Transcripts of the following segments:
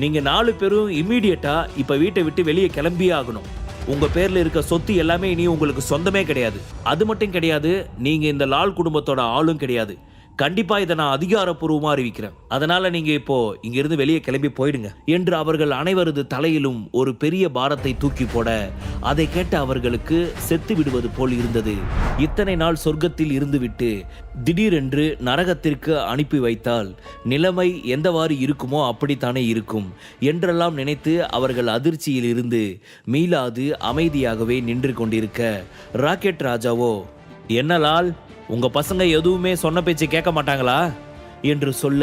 நீங்க 4 பேரும் இம்மீடியட்டா இப்ப வீட்டை விட்டு வெளியே கிளம்பியே ஆகணும். உங்க பேர்ல இருக்க சொத்து எல்லாமே இனி உங்களுக்கு சொந்தமே கிடையாது. அது மட்டும் கிடையாது, நீங்க இந்த லால் குடும்பத்தோட ஆளும் கிடையாது. கண்டிப்பா இதை நான் அதிகாரப்பூர்வமா அறிவிக்கிறேன். அதனால நீங்க இப்போ இங்கிருந்து வெளியே கிளம்பி போயிடுங்க என்று அவர்கள் அனைவரது தலையிலும் ஒரு பெரிய பாரத்தை தூக்கி போட, அதை கேட்ட அவர்களுக்கு செத்து விடுவது போல் இருந்தது. இத்தனை நாள் சொர்க்கத்தில் இருந்துவிட்டு திடீரென்று நரகத்திற்கு அனுப்பி வைத்தால் நிலைமை எந்தவாறு இருக்குமோ அப்படித்தானே இருக்கும் என்றெல்லாம் நினைத்து அவர்கள் அதிர்ச்சியில் இருந்து மீளாது அமைதியாகவே நின்று கொண்டிருக்க, ராக்கெட் ராஜாவோ, என்ன லால், உங்க பசங்க எதுவுமே சொன்ன பேச்சு கேட்க மாட்டாங்களா என்று சொல்ல,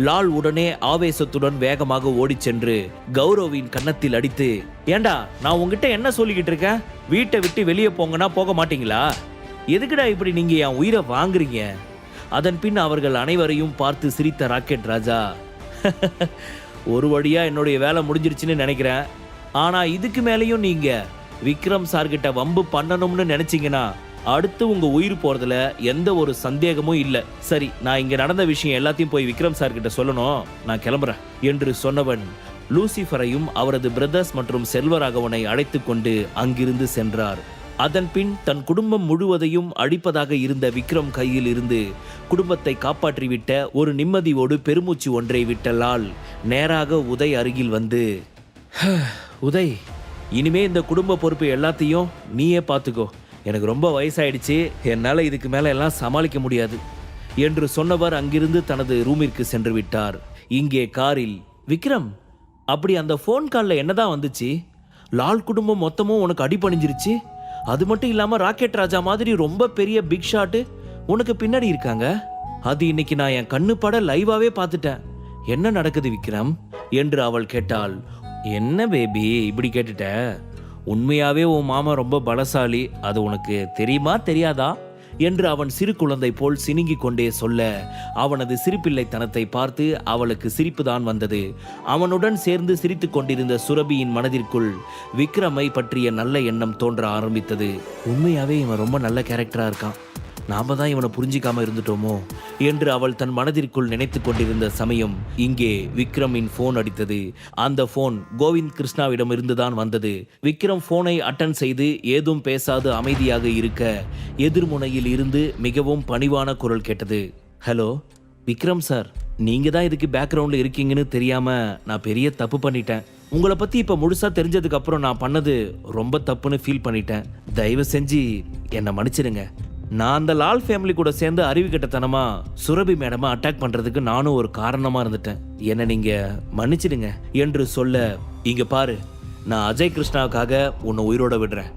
லால் உடனே ஆவேசத்துடன் வேகமாக ஓடிச் சென்று கௌரவின் கன்னத்தில் அடித்து, ஏண்டா நான் உங்ககிட்ட என்ன சொல்லிக்கிட்டு இருக்கேன்? வீட்டை விட்டு வெளியே போங்கன்னா போக மாட்டீங்களா? எதுக்குடா இப்படி நீங்க என் உயிரை வாங்குறீங்க? அதன் பின் அவர்கள் அனைவரையும் பார்த்து சிரித்த ராக்கெட் ராஜா, ஒரு வழியா என்னுடைய வேலை முடிஞ்சிருச்சுன்னு நினைக்கிறேன். ஆனா இதுக்கு மேலேயும் நீங்க விக்ரம் சார்கிட்ட வம்பு பண்ணணும்னு நினைச்சீங்கன்னா அடுத்து உங்க உயிர் போறதுல எந்த ஒரு சந்தேகமும் இல்ல. சரி, நான் இங்க நடந்த விஷயம் எல்லாத்தையும் போய் விக்ரம் சார் கிட்ட சொல்லணும், நான் கிளம்புறேன் என்று சொன்னவன் லூசிஃபரையும் அவரது பிரதர்ஸ் மற்றும் செல்வராகவனை அழைத்து கொண்டு அங்கிருந்து சென்றார். அதன் பின் தன் குடும்பம் முழுவதையும் அழிப்பதாக இருந்த விக்ரம் கையில் இருந்து குடும்பத்தை காப்பாற்றிவிட்ட ஒரு நிம்மதியோடு பெருமூச்சு ஒன்றை விட்டலால் நேராக உதய் அருகில் வந்து, உதய், இனிமே இந்த குடும்ப பொறுப்பு எல்லாத்தையும் நீயே பார்த்துக்கோ. எனக்கு ரொம்ப வயசாயிடுச்சு, என்னால் இதுக்கு மேலே எல்லாம் சமாளிக்க முடியாது என்று சொன்னவர் அங்கிருந்து தனது ரூமிற்கு சென்று விட்டார். இங்கே காரில், விக்ரம், அப்படி அந்த ஃபோன் காலில் என்னதான் வந்துச்சு? லால் குடும்பம் மொத்தமும் உனக்கு அடிபணிஞ்சிருச்சு. அது மட்டும் இல்லாமல் ராக்கெட் ராஜா மாதிரி ரொம்ப பெரிய பிக் ஷாட்டு உனக்கு பின்னாடி இருக்காங்க. அது இன்னைக்கு நான் என் கண்ணு பட லைவாவே பார்த்துட்டேன். என்ன நடக்குது விக்ரம் என்று அவள் கேட்டாள். என்ன பேபி இப்படி கேட்டுட்ட? உண்மையாவே உன் மாமா ரொம்ப பலசாலி, அது உனக்கு தெரியுமா தெரியாதா என்று அவன் சிறு குழந்தை போல் சினுங்கிக் கொண்டே சொல்ல, அவனது சிரிப்பிள்ளைத்தனத்தை பார்த்து அவளுக்கு சிரிப்புதான் வந்தது. அவனுடன் சேர்ந்து சிரித்து கொண்டிருந்த சுரபியின் மனதிற்குள் விக்ரமை பற்றிய நல்ல எண்ணம் தோன்ற ஆரம்பித்தது. உண்மையாவே இவன் ரொம்ப நல்ல கேரக்டரா இருக்கான், நாம தான் இவனை புரிஞ்சிக்காம இருந்துட்டோமோ என்று அவள் தன் மனதிற்குள் நினைத்து கொண்டிருந்த சமயம் இங்கே விக்ரமின் போன் அடித்தது. அந்த போன் கோவிந்த் கிருஷ்ணாவிடம் இருந்துதான் வந்தது. விக்ரம் போனை அட்டன் செய்து ஏதும் பேசாது அமைதியாக இருக்க, எதிர்முனையில் இருந்து மிகவும் பணிவான குரல் கேட்டது. ஹலோ விக்ரம் சார், நீங்க தான் இதுக்கு பேக்ரவுண்ட்ல இருக்கீங்கன்னு தெரியாம நான் பெரிய தப்பு பண்ணிட்டேன். உங்களை பத்தி இப்ப முழுசா தெரிஞ்சதுக்கு அப்புறம் நான் பண்ணது ரொம்ப தப்புன்னு ஃபீல் பண்ணிட்டேன். தயவு செஞ்சு என்னை மன்னிச்சிடுங்க. நான் அந்த லால் ஃபேமிலி கூட சேர்ந்து அறிவுகட்டத்தனமா சுரபி மேடமா அட்டாக் பண்றதுக்கு நானும் ஒரு காரணமா இருந்துட்டேன். என்ன நீங்க மன்னிச்சிடுங்க என்று சொல்ல, இங்க பாரு, நான் அஜய் கிருஷ்ணாவுக்காக உன்னை உயிரோட விடுறேன்.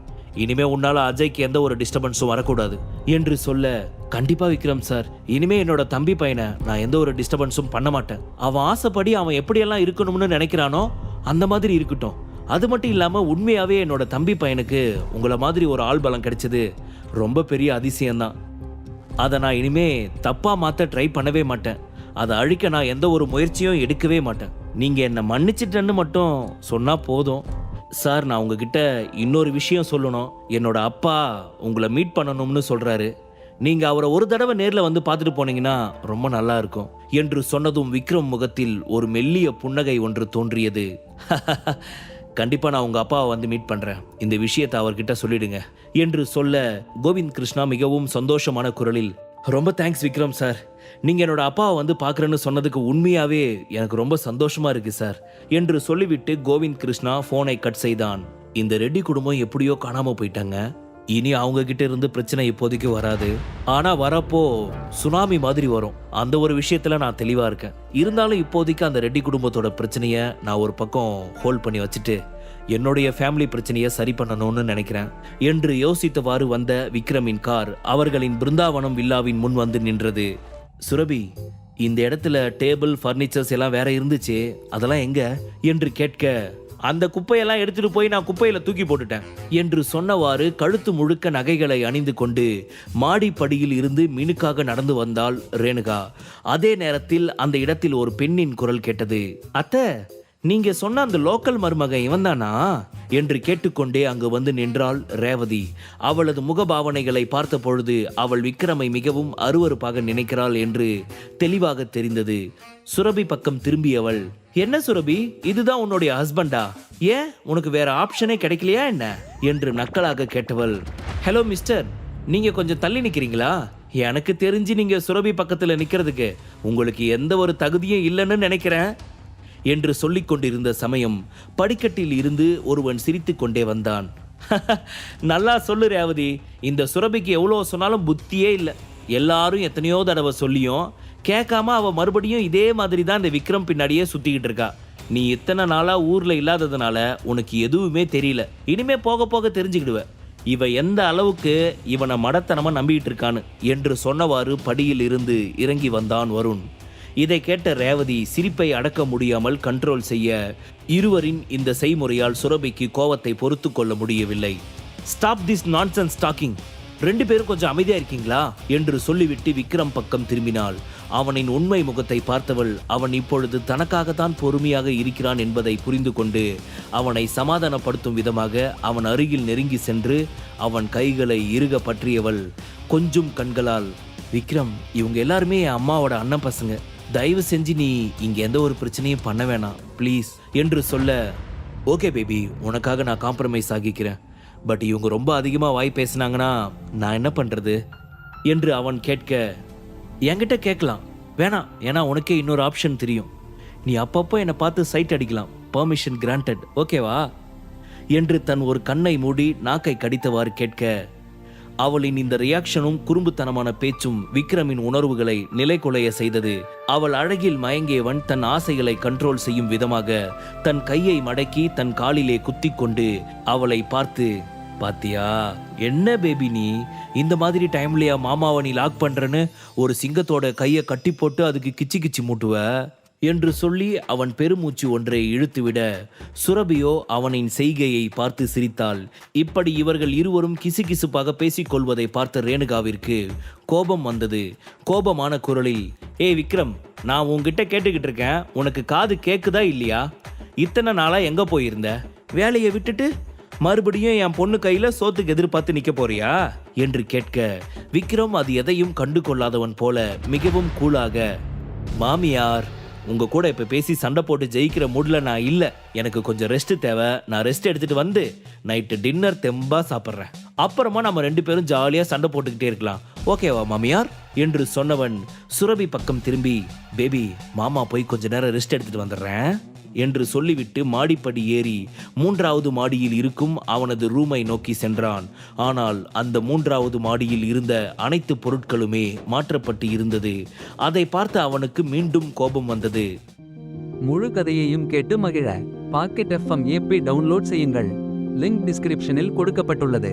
இனிமே உன்னால அஜய்க்கு எந்த ஒரு டிஸ்டர்பன்ஸும் வரக்கூடாது என்று சொல்ல, கண்டிப்பா விக்ரம் சார், இனிமே என்னோட தம்பி பையனை நான் எந்த ஒரு டிஸ்டர்பன்ஸும் பண்ண மாட்டேன். அவன் ஆசைப்படி அவன் எப்படியெல்லாம் இருக்கணும்னு நினைக்கிறானோ அந்த மாதிரி இருக்கட்டும். அது மட்டும் இல்லாம உண்மையாவே என்னோட தம்பி பையனுக்கு உங்களை மாதிரி ஒரு ஆள் பலம் கிடைச்சது ரொம்ப பெரிய அதிசயம்தான். அதை நான் இனிமே தப்பா மாத்த ட்ரை பண்ணவே மாட்டேன். அதை அழிக்க நான் எந்த ஒரு முயற்சியும் எடுக்கவே மாட்டேன். நீங்க என்னை மன்னிச்சிட்டேன்னு மட்டும் சொன்னா போதும். சார், நான் உங்ககிட்ட இன்னொரு விஷயம் சொல்லணும். என்னோட அப்பா உங்களை மீட் பண்ணணும்னு சொல்றாரு. நீங்க அவரை ஒரு தடவை நேர்ல வந்து பார்த்துட்டு போனீங்கன்னா ரொம்ப நல்லா இருக்கும் என்று சொன்னதும் விக்ரம் முகத்தில் ஒரு மெல்லிய புன்னகை ஒன்று தோன்றியது. கண்டிப்பா நான் உங்க அப்பாவை வந்து மீட் பண்றேன், இந்த விஷயத்தை அவர்கிட்ட சொல்லிடுங்க என்று சொல்ல, கோவிந்த் கிருஷ்ணா மிகவும் சந்தோஷமான குரலில், ரொம்ப தேங்க்ஸ் விக்ரம் சார், நீங்க என்னோட அப்பாவை வந்து பார்க்கறேன்னு சொன்னதுக்கு உண்மையாவே எனக்கு ரொம்ப சந்தோஷமா இருக்கு சார் என்று சொல்லிவிட்டு கோவிந்த் கிருஷ்ணா போனை கட் செய்தான். இந்த ரெட்டி குடும்பம் எப்படியோ காணாம போயிட்டாங்க. இனி அவங்க கிட்ட இருந்து பிரச்சனை இப்போதைக்கு வராது. ஆனா வரப்போ சுனாமி மாதிரி வரும். அந்த ஒரு விஷயத்துல நான் தெளிவா இருக்கேன். இருந்தாலும் இப்போதைக்கு அந்த ரெட்டி குடும்பத்தோட பிரச்சனைய நான் ஒரு பக்கம் ஹோல்ட் பண்ணி வச்சுட்டு என்னுடைய ஃபேமிலி பிரச்சனையை சரி பண்ணணும்னு நினைக்கிறேன் என்று யோசித்தவாறு வந்த விக்ரமின் கார் அவர்களின் பிருந்தாவனம் வில்லாவின் முன் வந்து நின்றது. சுரபி, இந்த இடத்துல டேபிள் ஃபர்னிச்சர்ஸ் எல்லாம் வேற இருந்துச்சு, அதெல்லாம் எங்க என்று கேட்க, அந்த குப்பையெல்லாம் எடுத்துட்டு போய் நான் குப்பையில தூக்கி போட்டுட்டேன் என்று சொன்னவாறு கழுத்து முழுக்க நகைகளை அணிந்து கொண்டு மாடிப்படியில் இருந்து மினுக்காக நடந்து வந்தாள் ரேணுகா. அதே நேரத்தில் அந்த இடத்தில் ஒரு பெண்ணின் குரல் கேட்டது. அத்தை, நீங்க சொன்ன அந்த லோக்கல் மருமகன் இவன் தானா என்று கேட்டுக்கொண்டே அங்கு வந்து நின்றாள் ரேவதி. அவளது முகபாவனைகளை பார்த்த பொழுது அவள் விக்ரமை மிகவும் அருவருப்பாக நினைக்கிறாள் என்று தெளிவாக தெரிந்தது. சுரபி பக்கம் திரும்பியவள், என்ன சுரபி, இதுதான் உன்னுடைய ஹஸ்பண்டா? ஏன் உனக்கு வேற ஆப்ஷனே கிடைக்கலையா என்ன என்று நக்கலாக கேட்டவள், ஹலோ மிஸ்டர், நீங்க கொஞ்சம் தள்ளி நிக்கிறீங்களா? எனக்கு தெரிஞ்சு நீங்க சுரபி பக்கத்துல நிக்கிறதுக்கு உங்களுக்கு எந்த ஒரு தகுதியும் இல்லைன்னு நினைக்கிறேன் என்று சொல்லிக் கொண்டிருந்த சமயம் படிக்கட்டில் இருந்து ஒருவன் சிரித்து கொண்டே வந்தான். நல்லா சொல்லு ரேவதி, இந்த சுரபிக்கு எவ்வளோ சொன்னாலும் புத்தியே இல்லை. எல்லாரும் எத்தனையோ தடவை சொல்லியும் கேட்காம அவ மறுபடியும் இதே மாதிரி தான் இந்த விக்ரம் பின்னாடியே சுத்திக்கிட்டு இருக்கா. நீ இத்தனை நாளா ஊர்ல இல்லாததுனால உனக்கு எதுவுமே தெரியல. இனிமே போக போக தெரிஞ்சுக்கிடுவ இவ எந்த அளவுக்கு இவனை மடத்தனமா நம்பிட்டு இருக்கான்னு என்று சொன்னவாறு படியில் இருந்து இறங்கி வந்தான் வருண். இதை கேட்ட ரேவதி சிரிப்பை அடக்க முடியாமல் கண்ட்ரோல் செய்ய இருவரின் இந்த செய்முறையால் சுரபிக்கு கோவத்தை பொறுத்து கொள்ள முடியவில்லை. ஸ்டாப் திஸ் நான்சென்ஸ் டாக்கிங், ரெண்டு பேரும் கொஞ்சம் அமைதியா இருக்கீங்களா என்று சொல்லிவிட்டு விக்ரம் பக்கம் திரும்பினாள். அவனின் உண்மை முகத்தை பார்த்தவள் அவன் இப்பொழுது தனக்காகத்தான் பொறுமையாக இருக்கிறான் என்பதை புரிந்து கொண்டு அவனை சமாதானப்படுத்தும் விதமாக அவன் அருகில் நெருங்கி சென்று அவன் கைகளை இறுக பற்றியவள் கொஞ்சம் கண்களால், விக்ரம், இவங்க எல்லாருமே என் அம்மாவோட அண்ணன் பசங்க, தயவு செஞ்சு நீ இங்க எந்த ஒரு பிரச்சனையும் பண்ண வேணாம் ப்ளீஸ் என்று சொல்ல, ஓகே பேபி, உனக்காக நான் காம்ப்ரமைஸ் ஆகிக்கிறேன், பட் இவங்க ரொம்ப அதிகமாக வாய் பேசினாங்கன்னா நான் என்ன பண்ணுறது என்று அவன் கேட்க, என்கிட்ட கேட்கலாம் வேணாம், ஏன்னா உனக்கே இன்னொரு ஆப்ஷன் தெரியும், நீ அப்பப்போ என்னை பார்த்து சைட் அடிக்கலாம், பர்மிஷன் கிராண்டட், ஓகேவா என்று தன் ஒரு கண்ணை மூடி நாக்கை கடித்தவாறு கேட்க, அவளின் இந்த ரியாக்ஷனும் குறும்புத்தனமான பேச்சும் விக்ரமின் உணர்வுகளை நிலைகுலைய செய்தது. அவள் அழகில் மயங்கியவன் தன் ஆசைகளை கண்ட்ரோல் செய்யும் விதமாக தன் கையை மடக்கி தன் காலிலே குத்தி கொண்டு அவளை பார்த்து, பாத்தியா என்ன பேபி, நீ இந்த மாதிரி டைம்லயா மாமாவை நீ லாக் பண்றன்னு ஒரு சிங்கத்தோட கையை கட்டி போட்டு அதுக்கு கிச்சி கிச்சி மூட்டுவ என்று சொல்லி அவன் பெருமூச்சு ஒன்றை இழுத்துவிட சுரபியோ அவனின் செய்கையை பார்த்து சிரித்தாள். இப்படி இவர்கள் இருவரும் கிசுகிசுப்பாக பேசிக்கொள்வதை பார்த்த ரேணுகாவிற்கு கோபம் வந்தது. கோபமான குரலில், ஏய் விக்ரம், நான் உன்கிட்ட கேட்டுக்கிட்டு இருக்கேன், உனக்கு காது கேக்குதா இல்லையா? இத்தனை நாளா எங்க போயிருந்த? வேலையை விட்டுட்டு மறுபடியும் என் பொண்ணு கையில சோத்துக்கு எதிர்பார்த்து நிக்க போறியா என்று கேட்க விக்ரம் அது எதையும் கண்டு கொள்ளாதவன் போல மிகவும் கூலாக, மாமியார், உங்க கூட இப்ப பேசி சண்டை போட்டு ஜெயிக்கிற மூட்ல நான் இல்ல, எனக்கு கொஞ்சம் ரெஸ்ட் தேவை, நான் ரெஸ்ட் எடுத்துட்டு வந்து நைட்டு டின்னர் தெம்பா சாப்பிட்றேன், அப்புறமா நம்ம ரெண்டு பேரும் ஜாலியா சண்டை போட்டுக்கிட்டே இருக்கலாம், ஓகேவா மாமியார் என்று சொன்னவன் சுரபி பக்கம் திரும்பி, பேபி, மாமா போய் கொஞ்ச நேரம் ரெஸ்ட் எடுத்துட்டு வந்துடுறேன் என்று சொல்லிவிட்டு மாடிப்படி ஏறி 3வது மாடியில் இருக்கும் அவனது ரூமை நோக்கி சென்றான். ஆனால் அந்த 3வது மாடியில் இருந்த அனைத்து பொருட்களுமே மாற்றப்பட்டு இருந்தது. அதை பார்த்து அவனுக்கு மீண்டும் கோபம் வந்தது. முழு கதையையும் கேட்டு மகிழ பாக்கெட் FM ஆப்பை டவுன்லோட் செய்யுங்கள். லிங்க் டிஸ்கிரிப்ஷனில் கொடுக்கப்பட்டுள்ளது.